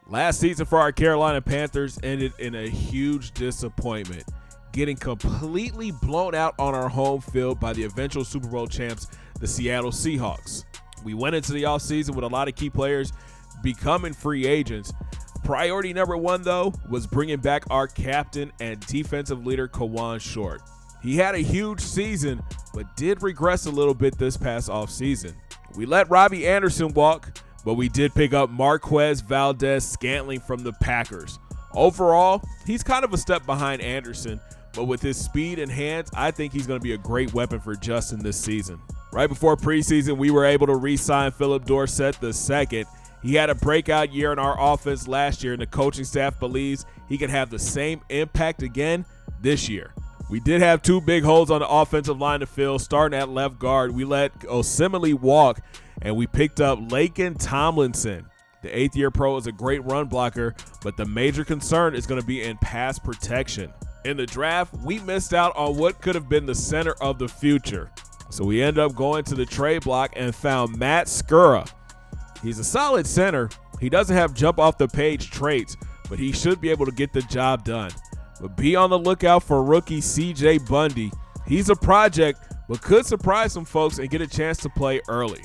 Last season for our Carolina Panthers ended in a huge disappointment, getting completely blown out on our home field by the eventual Super Bowl champs, the Seattle Seahawks. We went into the offseason with a lot of key players becoming free agents. Priority number one, though, was bringing back our captain and defensive leader, Kawan Short. He had a huge season, but did regress a little bit this past offseason. We let Robbie Anderson walk, but we did pick up MARQUEZ VALDES-SCANTLING from the Packers. Overall, he's kind of a step behind Anderson, but with his speed and hands, I think he's going to be a great weapon for Justin this season. Right before preseason, we were able to re-sign Philip Dorsett II. He had a breakout year in our offense last year, and the coaching staff believes he can have the same impact again this year. We did have two big holes on the offensive line to fill. Starting at left guard, we let Osemele walk, and we picked up LAKEN Tomlinson. The 8th-year pro is a great run blocker, but the major concern is going to be in pass protection. In the draft, we missed out on what could have been the center of the future. So we ended up going to the trade block and found SKURA. He's a solid center. He doesn't have jump-off-the-page traits, but he should be able to get the job done. But be on the lookout for rookie CJ BUNDY. He's a project, but could surprise some folks and get a chance to play early.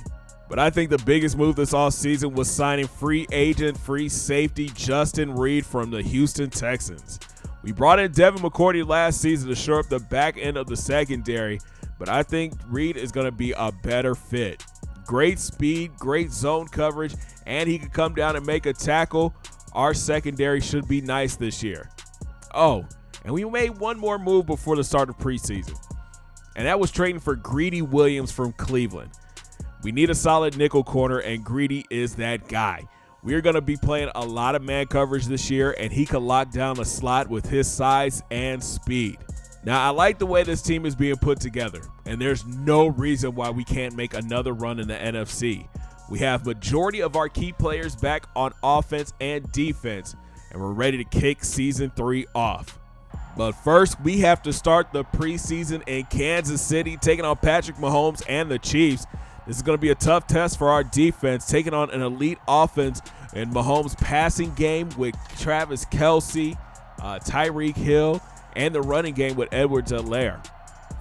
But I think the biggest move this offseason was signing free agent, free safety Justin Reed from the Houston Texans. We brought in Devin McCourty last season to shore up the back end of the secondary, but I think Reed is going to be a better fit. Great speed, great zone coverage, and he can come down and make a tackle. Our secondary should be nice this year. Oh, and we made one more move before the start of preseason, and that was trading for Greedy Williams from Cleveland. We need a solid nickel corner, and Greedy is that guy. We are going to be playing a lot of man coverage this year, and he can lock down a slot with his size and speed. Now, I like the way this team is being put together, and there's no reason why we can't make another run in the NFC. We have majority of our key players back on offense and defense, and we're ready to kick Season 3 off. But first, we have to start the preseason in Kansas City, taking on Patrick Mahomes and the Chiefs. This is going to be a tough test for our defense, taking on an elite offense in Mahomes' passing game with Travis Kelce, Tyreek Hill, and the running game with Edwards-Helaire.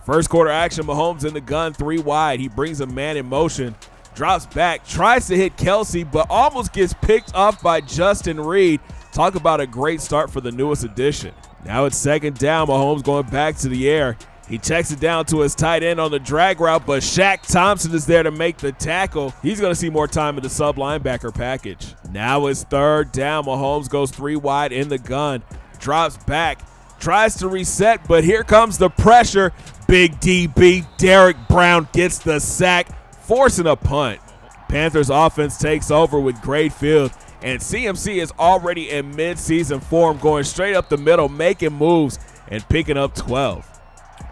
First quarter action, Mahomes in the gun, 3 wide. He brings a man in motion, drops back, tries to hit Kelce, but almost gets picked off by Justin Reed. Talk about a great start for the newest addition. Now it's second down. Mahomes going back to the air. He checks it down to his tight end on the drag route, but Shaq Thompson is there to make the tackle. He's going to see more time in the sub linebacker package. Now it's third down. Mahomes goes 3 wide in the gun, drops back, tries to reset, but here comes the pressure. Big DB Derek Brown gets the sack, forcing a punt. Panthers offense takes over with great field, and CMC is already in mid-season form, going straight up the middle, making moves and picking up 12.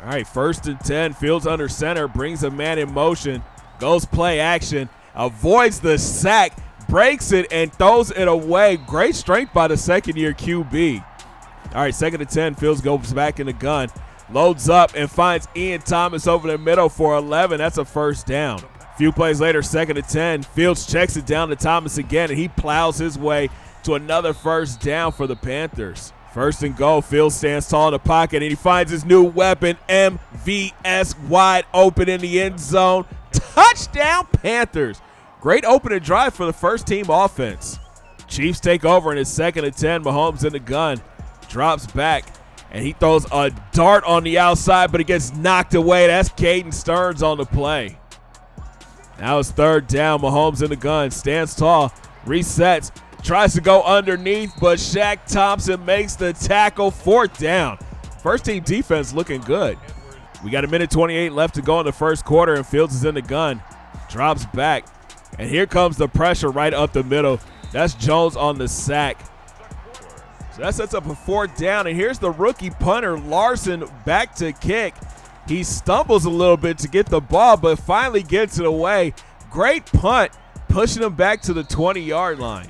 All right, 1st and 10, Fields under center, brings a man in motion, goes play action, avoids the sack, breaks it, and throws it away. Great strength by the second-year QB. All right, 2nd and 10, Fields goes back in the gun, loads up and finds Ian Thomas over the middle for 11. That's a first down. A few plays later, 2nd and 10, Fields checks it down to Thomas again, and he plows his way to another first down for the Panthers. 1st and goal, Fields stands tall in the pocket, and he finds his new weapon, MVS, wide open in the end zone. Touchdown, Panthers. Great opening drive for the first-team offense. Chiefs take over, and it's 2nd and 10. Mahomes in the gun, drops back, and he throws a dart on the outside, but it gets knocked away. That's Caden Stearns on the play. Now it's 3rd down. Mahomes in the gun, stands tall, resets, tries to go underneath, but Shaq Thompson makes the tackle. 4th down. First-team defense looking good. We got 1:28 left to go in the first quarter, and Fields is in the gun. Drops back, and here comes the pressure right up the middle. That's Jones on the sack. So that sets up a 4th down, and here's the rookie punter, Larson, back to kick. He stumbles a little bit to get the ball, but finally gets it away. Great punt, pushing him back to the 20-yard line.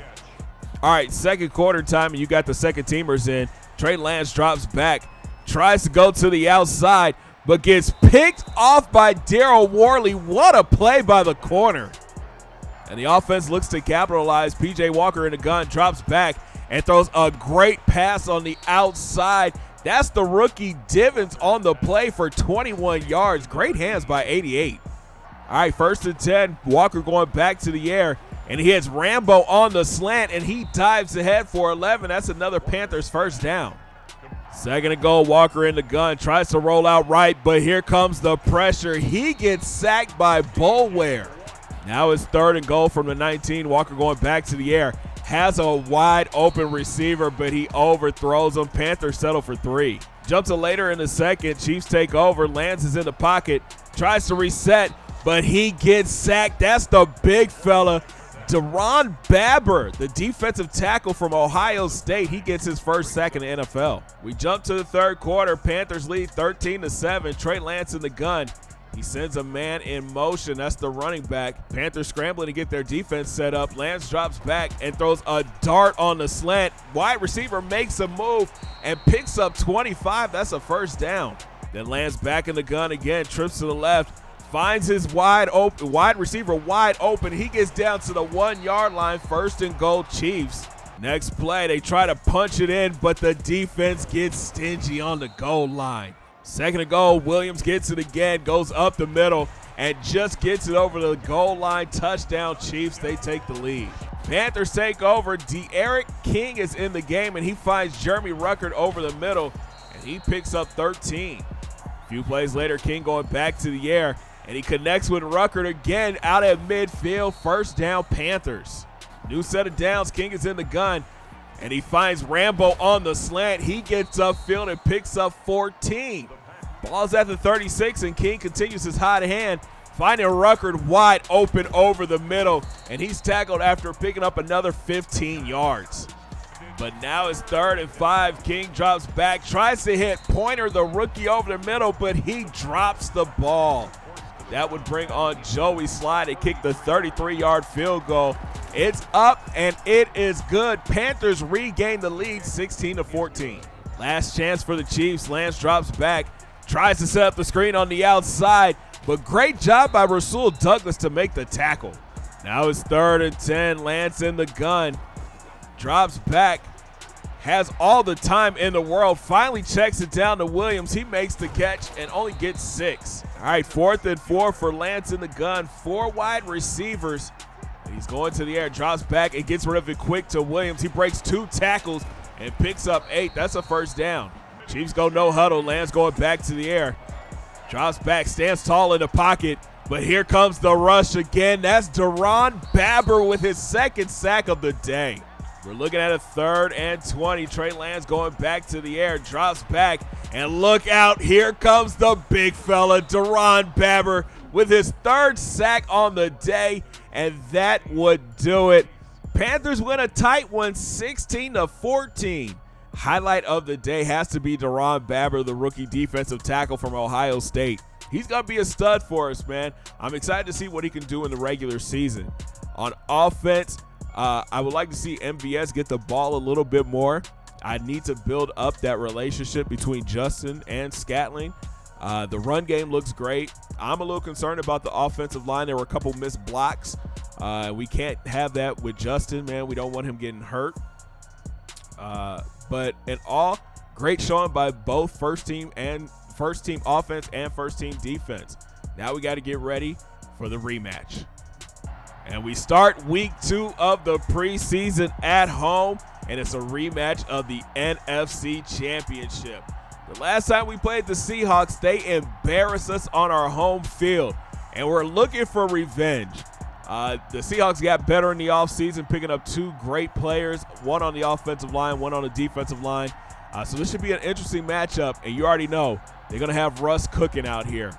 All right, second quarter time, and you got the second teamers in. Trey Lance drops back, tries to go to the outside, but gets picked off by Daryl Worley. What a play by the corner. And the offense looks to capitalize. P.J. Walker in the gun, drops back, and throws a great pass on the outside. That's the rookie Divins on the play for 21 yards. Great hands by 88. All right, 1st and 10. Walker going back to the air, and he hits Rambo on the slant, and he dives ahead for 11. That's another Panthers first down. 2nd and goal, Walker in the gun, tries to roll out right, but here comes the pressure. He gets sacked by Bolware. Now it's 3rd and goal from the 19. Walker going back to the air, has a wide open receiver, but he overthrows him. Panthers settle for 3. Jump to later in the 2nd. Chiefs take over. Lance is in the pocket, tries to reset, but he gets sacked. That's the big fella, DERON Babber, the defensive tackle from Ohio State. He gets his first sack in the NFL. We jump to the 3rd quarter. Panthers lead 13-7. Trey Lance in the gun. He sends a man in motion. That's the running back. Panthers scrambling to get their defense set up. Lance drops back and throws a dart on the slant. Wide receiver makes a move and picks up 25. That's a first down. Then Lance back in the gun again, trips to the left, finds his wide receiver wide open. He gets down to the 1-yard line. 1st and goal, Chiefs. Next play, they try to punch it in, but the defense gets stingy on the goal line. 2nd and goal, Williams gets it again, goes up the middle, and just gets it over the goal line. Touchdown, Chiefs. They take the lead. Panthers take over. D'Eriq King is in the game, and he finds Jeremy Ruckert over the middle, and he picks up 13. A few plays later, King going back to the air, and he connects with Ruckert again out at midfield. First down, Panthers. New set of downs. King is in the gun, and he finds Rambo on the slant. He gets upfield and picks up 14. Ball's at the 36, and King continues his hot hand, finding Ruckert wide open over the middle, and he's tackled after picking up another 15 yards. But now it's 3rd and 5. King drops back, tries to hit Pointer, the rookie, over the middle, but he drops the ball. That would bring on Joey Slide to kick the 33-yard field goal. It's up, and it is good. Panthers regain the lead 16-14. Last chance for the Chiefs. Lance drops back, tries to set up the screen on the outside, but great job by Rasul Douglas to make the tackle. Now it's 3rd and 10. Lance in the gun, drops back, has all the time in the world, finally checks it down to Williams. He makes the catch and only gets 6. All right, 4th and 4 for Lance in the gun. 4 wide receivers. He's going to the air, drops back, and gets rid of it quick to Williams. He breaks 2 tackles and picks up 8. That's a first down. Chiefs go no huddle. Lance going back to the air, drops back, stands tall in the pocket, but here comes the rush again. That's DERON Babber with his 2nd sack of the day. We're looking at a 3rd and 20. Trey Lance going back to the air, drops back, and look out, here comes the big fella, DERON Babber, with his 3rd sack on the day, and that would do it. Panthers win a tight one, 16-14. Highlight of the day has to be DERON Babber, the rookie defensive tackle from Ohio State. He's going to be a stud for us, man. I'm excited to see what he can do in the regular season. On offense, I would like to see MVS get the ball a little bit more. I need to build up that relationship between Justin and Scantling. The run game looks great. I'm a little concerned about the offensive line. There were a couple missed blocks. We can't have that with Justin, man. We don't want him getting hurt. But in all, great showing by both first team offense and first team defense. Now we got to get ready for the rematch. And we start week 2 of the preseason at home, and it's a rematch of the NFC Championship. The last time we played the Seahawks, they embarrassed us on our home field, and we're looking for revenge. The Seahawks got better in the offseason, picking up 2 great players, one on the offensive line, one on the defensive line. So this should be an interesting matchup, and you already know they're going to have Russ cooking out here.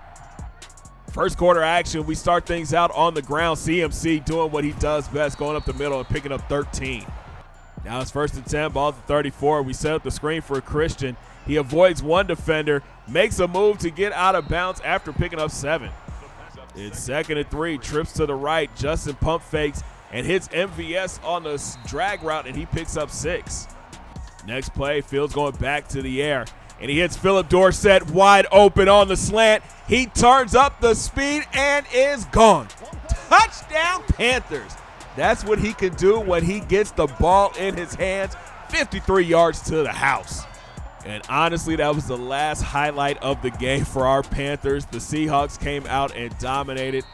First quarter action, we start things out on the ground. CMC doing what he does best, going up the middle and picking up 13. Now it's 1st and 10, ball at the 34. We set up the screen for Christian. He avoids 1 defender, makes a move to get out of bounds after picking up 7. It's 2nd and 3, trips to the right. Justin pump fakes and hits MVS on the drag route, and he picks up 6. Next play, Fields going back to the air, and he hits Philip Dorsett wide open on the slant. He turns up the speed and is gone. Touchdown, Panthers. That's what he can do when he gets the ball in his hands. 53 yards to the house. And honestly, that was the last highlight of the game for our Panthers. The Seahawks came out and dominated.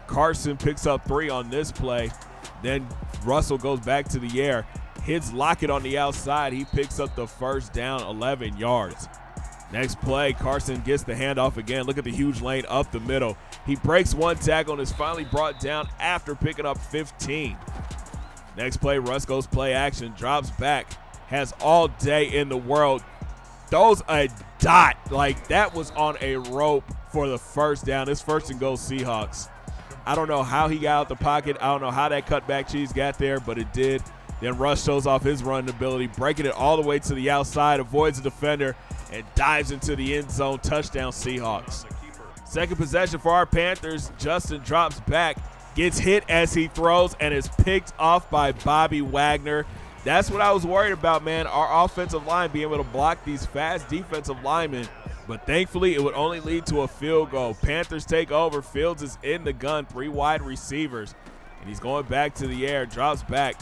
Carson picks up 3 on this play. Then Russell goes back to the air, hits Lockett on the outside. He picks up the first down, 11 yards. Next play, Carson gets the handoff again. Look at the huge lane up the middle. He breaks 1 tackle and is finally brought down after picking up 15. Next play, Russ goes play action, drops back, has all day in the world, throws a dot. Like, that was on a rope for the first down. It's 1st and goal Seahawks. I don't know how he got out the pocket. I don't know how that cutback cheese got there, but it did. Then Russ shows off his running ability, breaking it all the way to the outside, avoids the defender, and dives into the end zone. Touchdown Seahawks. Second possession for our Panthers. Justin drops back, gets hit as he throws, and is picked off by Bobby Wagner. That's what I was worried about, man. Our offensive line being able to block these fast defensive linemen. But thankfully, it would only lead to a field goal. Panthers take over. Fields is in the gun, 3 wide receivers. And he's going back to the air, drops back,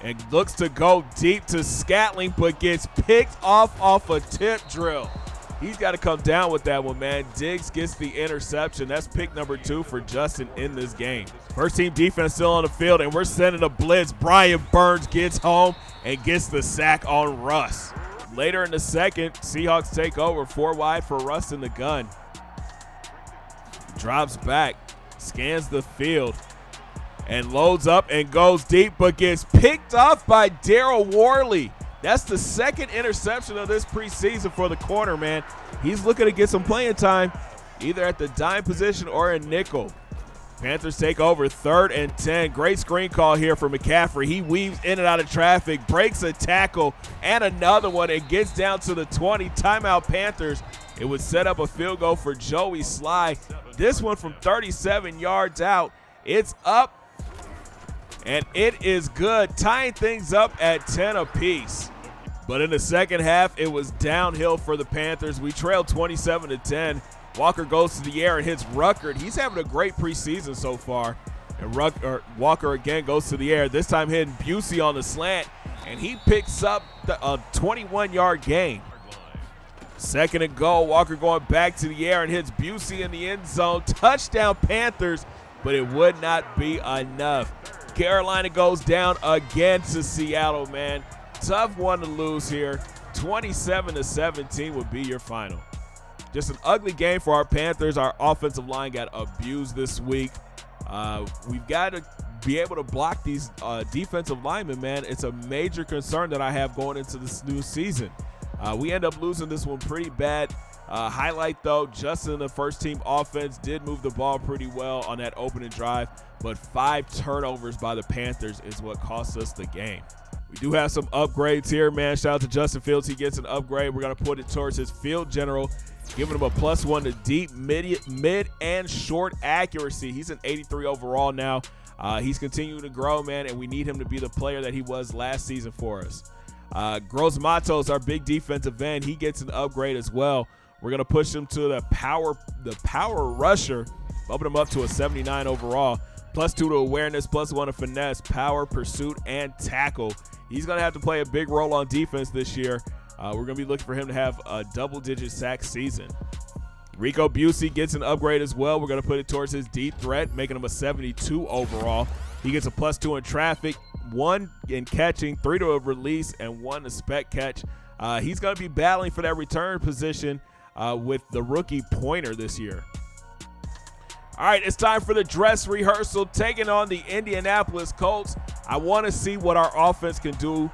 and looks to go deep to Scantling, but gets picked off a tip drill. He's got to come down with that one, man. Diggs gets the interception. That's pick number 2 for Justin in this game. First team defense still on the field, and we're sending a blitz. Brian Burns gets home and gets the sack on Russ. Later in the second, Seahawks take over, 4 wide for Russ in the gun. Drops back, scans the field, and loads up and goes deep, but gets picked off by Daryl Worley. That's the second interception of this preseason for the corner, man. He's looking to get some playing time, either at the dime position or in nickel. Panthers take over, 3rd and 10. Great screen call here for McCaffrey. He weaves in and out of traffic, breaks a tackle and another one, and gets down to the 20. Timeout Panthers. It would set up a field goal for Joey Sly. This one from 37 yards out. It's up, and it is good, tying things up at 10 apiece. But in the second half, it was downhill for the Panthers. We trailed 27-10. Walker goes to the air and hits Ruckert. He's having a great preseason so far. And Walker again goes to the air, this time hitting Busey on the slant, and he picks up a 21-yard gain. 2nd and goal, Walker going back to the air and hits Busey in the end zone. Touchdown Panthers, but it would not be enough. Carolina goes down again to Seattle, man. Tough one to lose here. 27-17 would be your final. Just an ugly game for our Panthers. Our offensive line got abused this week. We've got to be able to block these defensive linemen, man. It's a major concern that I have going into this new season. We end up losing this one pretty bad. Highlight, though, Justin, the first team offense, did move the ball pretty well on that opening drive, but 5 turnovers by the Panthers is what cost us the game. We do have some upgrades here, man. Shout out to Justin Fields. He gets an upgrade. We're going to put it towards his field general, giving him a +1 to deep, mid, and short accuracy. He's an 83 overall now. He's continuing to grow, man, and we need him to be the player that he was last season for us. Gross Matos, our big defensive end, he gets an upgrade as well. We're going to push him to the power rusher, bumping him up to a 79 overall. +2 to awareness, +1 to finesse, power, pursuit, and tackle. He's going to have to play a big role on defense this year. We're going to be looking for him to have a double-digit sack season. RICO Busey gets an upgrade as well. We're going to put it towards his deep threat, making him a 72 overall. He gets a +2 in traffic, 1 in catching, 3 to a release, and 1 to spec catch. He's going to be battling for that return position with the rookie Pointer this year. All right, it's time for the dress rehearsal, taking on the Indianapolis Colts. I want to see what our offense can do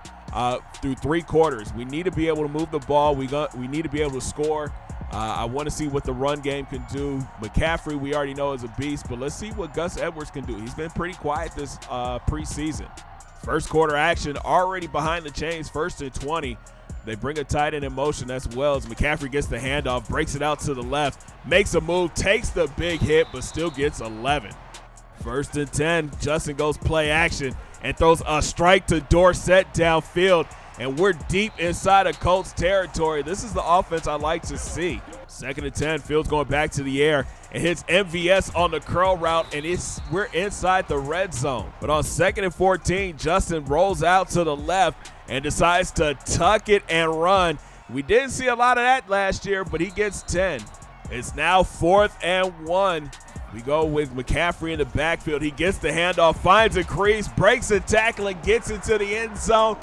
through 3 quarters. We need to be able to move the ball. We need to be able to score. I want to see what the run game can do. McCaffrey, we already know, is a beast, but let's see what Gus Edwards can do. He's been pretty quiet this preseason. First quarter action, already behind the chains, 1st and 20. They bring a tight end in motion. That's Wells. McCaffrey gets the handoff, breaks it out to the left, makes a move, takes the big hit, but still gets 11. 1st and 10. Justin goes play action and throws a strike to Dorsett downfield, and we're deep inside of Colts territory. This is the offense I like to see. 2nd and 10. Fields going back to the air and hits MVS on the curl route, and we're inside the red zone. But on 2nd and 14, Justin rolls out to the left and decides to tuck it and run. We didn't see a lot of that last year, but he gets 10. It's now 4th and 1. We go with McCaffrey in the backfield. He gets the handoff, finds a crease, breaks a tackle, and gets into the end zone.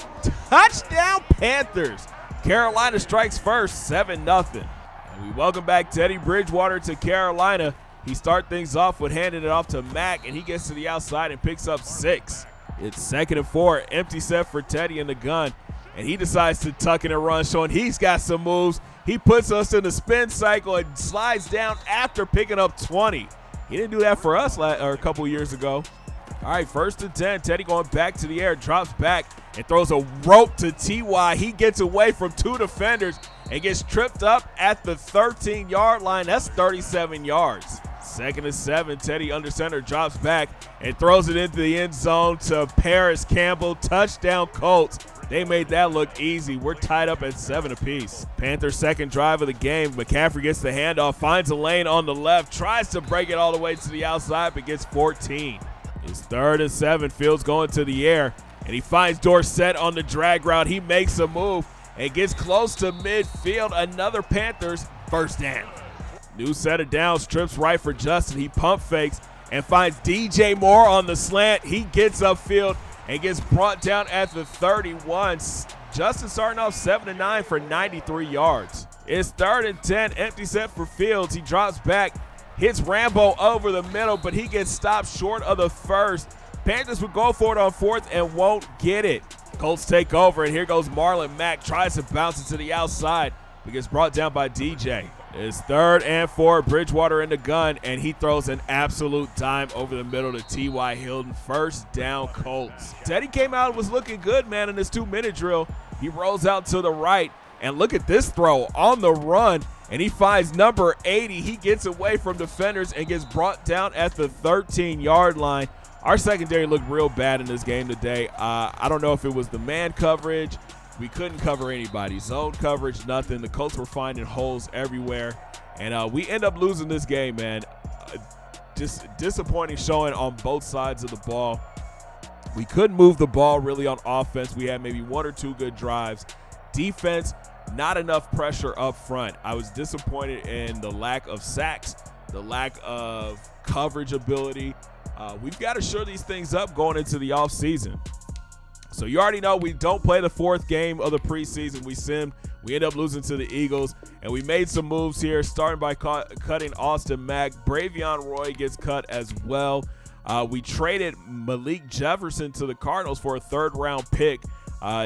Touchdown Panthers. Carolina strikes first, 7-0. And we welcome back Teddy Bridgewater to Carolina. He starts things off with handing it off to Mack, and he gets to the outside and picks up 6. It's 2nd and 4, empty set for Teddy in the gun, and he decides to tuck in and run, showing he's got some moves. He puts us in the spin cycle and slides down after picking up 20. He didn't do that for us a couple years ago. All right, 1st and 10. Teddy going back to the air, drops back and throws a rope to T.Y. He gets away from 2 defenders and gets tripped up at the 13-yard line. That's 37 yards. 2nd and 7. Teddy under center, drops back and throws it into the end zone to Paris Campbell. Touchdown Colts. They made that look easy. We're tied up at 7 apiece. Panthers' second drive of the game. McCaffrey gets the handoff, finds a lane on the left, tries to break it all the way to the outside, but gets 14. It's 3rd and 7. Fields going to the air, and he finds Dorsett on the drag route. He makes a move and gets close to midfield. Another Panthers first down. New set of downs, trips right for Justin. He pump fakes and finds DJ Moore on the slant. He gets upfield and gets brought down at the 31. Justin starting off 7-9 for 93 yards. It's 3rd and 10, empty set for Fields. He drops back, hits Rambo over the middle, but he gets stopped short of the first. Panthers would go for it on 4th and won't get it. Colts take over, and here goes Marlon Mack. Tries to bounce it to the outside, but gets brought down by DJ. It's 3rd and 4, Bridgewater in the gun, and he throws an absolute dime over the middle to T.Y. Hilton. First down, Colts. Teddy came out and was looking good, man, in this 2-minute drill. He rolls out to the right, and look at this throw on the run, and he finds number 80. He gets away from defenders and gets brought down at the 13-yard line. Our secondary looked real bad in this game today. I don't know if it was the man coverage. We couldn't cover anybody. Zone coverage, nothing. The Colts were finding holes everywhere. And we end up losing this game, man. Just disappointing showing on both sides of the ball. We couldn't move the ball really on offense. We had maybe 1 or 2 good drives. Defense, not enough pressure up front. I was disappointed in the lack of sacks, the lack of coverage ability. We've got to shore these things up going into the offseason. So you already know we don't play the 4th game of the preseason. We end up losing to the Eagles, and we made some moves here, starting by cutting Austin Mack. Bravion Roy gets cut as well. We traded Malik Jefferson to the Cardinals for a 3rd-round pick.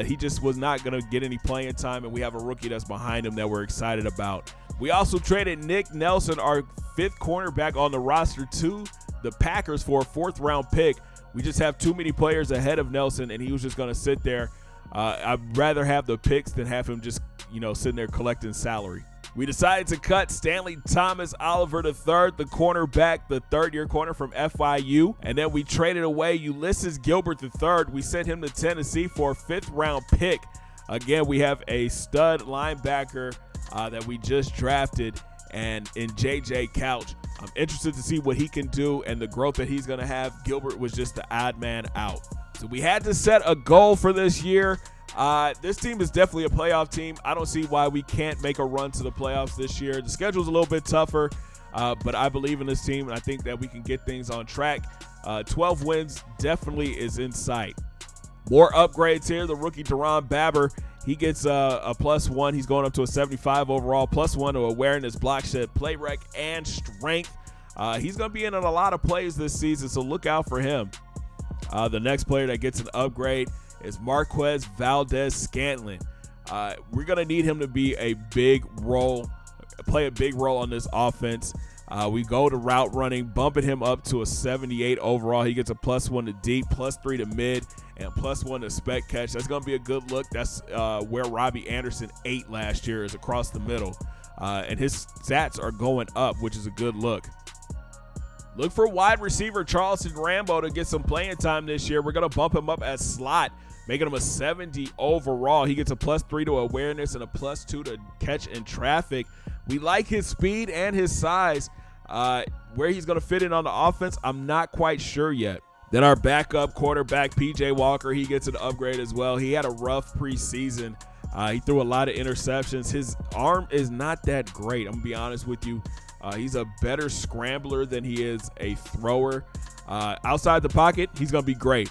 He just was not going to get any playing time, and we have a rookie that's behind him that we're excited about. We also traded Nick Nelson, our 5th cornerback on the roster, to the Packers for a 4th-round pick. We just have too many players ahead of Nelson, and he was just going to sit there. I'd rather have the picks than have him just, sitting there collecting salary. We decided to cut Stanley Thomas Oliver III, the cornerback, the 3rd-year corner from FIU. And then we traded away Ulysses Gilbert III. We sent him to Tennessee for a 5th-round pick. Again, we have a stud linebacker that we just drafted, and in J.J. Couch. I'm interested to see what he can do and the growth that he's going to have. Gilbert was just the odd man out. So we had to set a goal for this year. This team is definitely a playoff team. I don't see why we can't make a run to the playoffs this year. The schedule's a little bit tougher, but I believe in this team, and I think that we can get things on track. 12 wins definitely is in sight. More upgrades here. The rookie DERON Babber, he gets a +1. He's going up to a 75 overall, +1 to awareness, block shed, play rec, and strength. He's going to be in a lot of plays this season, so look out for him. The next player that gets an upgrade is MARQUEZ VALDES-SCANTLING. We're going to need him to be a big role, play a big role on this offense. We go to route running, bumping him up to a 78 overall. He gets a +1 to deep, +3 to mid, and +1 to spec catch. That's going to be a good look. That's where Robbie Anderson ate last year, is across the middle. And his stats are going up, which is a good look. Look for wide receiver Charleston Rambo to get some playing time this year. We're going to bump him up as slot, making him a 70 overall. He gets a +3 to awareness and a +2 to catch in traffic. We like his speed and his size. Where he's going to fit in on the offense, I'm not quite sure yet. Then our backup quarterback, PJ Walker, he gets an upgrade as well. He had a rough preseason. He threw a lot of interceptions. His arm is not that great, I'm going to be honest with you. He's a better scrambler than he is a thrower. Outside the pocket, he's going to be great.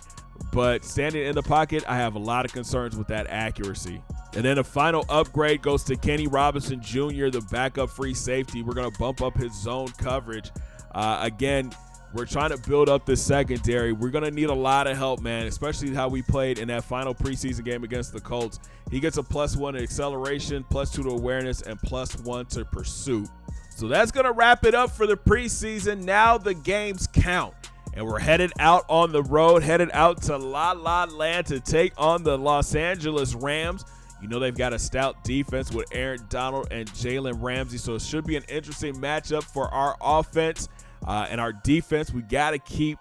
But standing in the pocket, I have a lot of concerns with that accuracy. And then a final upgrade goes to Kenny Robinson Jr., the backup free safety. We're going to bump up his zone coverage. Again, we're trying to build up the secondary. We're going to need a lot of help, man, especially how we played in that final preseason game against the Colts. He gets a +1 in acceleration, +2 to awareness, and +1 to pursuit. So that's going to wrap it up for the preseason. Now the games count. And we're headed out on the road, headed out to La La Land to take on the Los Angeles Rams. You know they've got a stout defense with Aaron Donald and Jalen Ramsey, so it should be an interesting matchup for our offense and our defense. We got to keep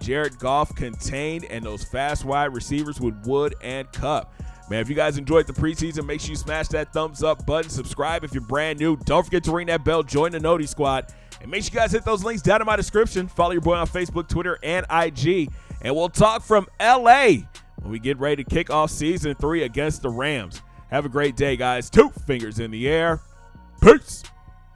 Jared Goff contained and those fast wide receivers with Wood and Kupp. Man, if you guys enjoyed the preseason, make sure you smash that thumbs up button. Subscribe if you're brand new. Don't forget to ring that bell. Join the Noti Squad. And make sure you guys hit those links down in my description. Follow your boy on Facebook, Twitter, and IG. And we'll talk from LA when we get ready to kick off Season 3 against the Rams. Have a great day, guys. 2 fingers in the air. Peace.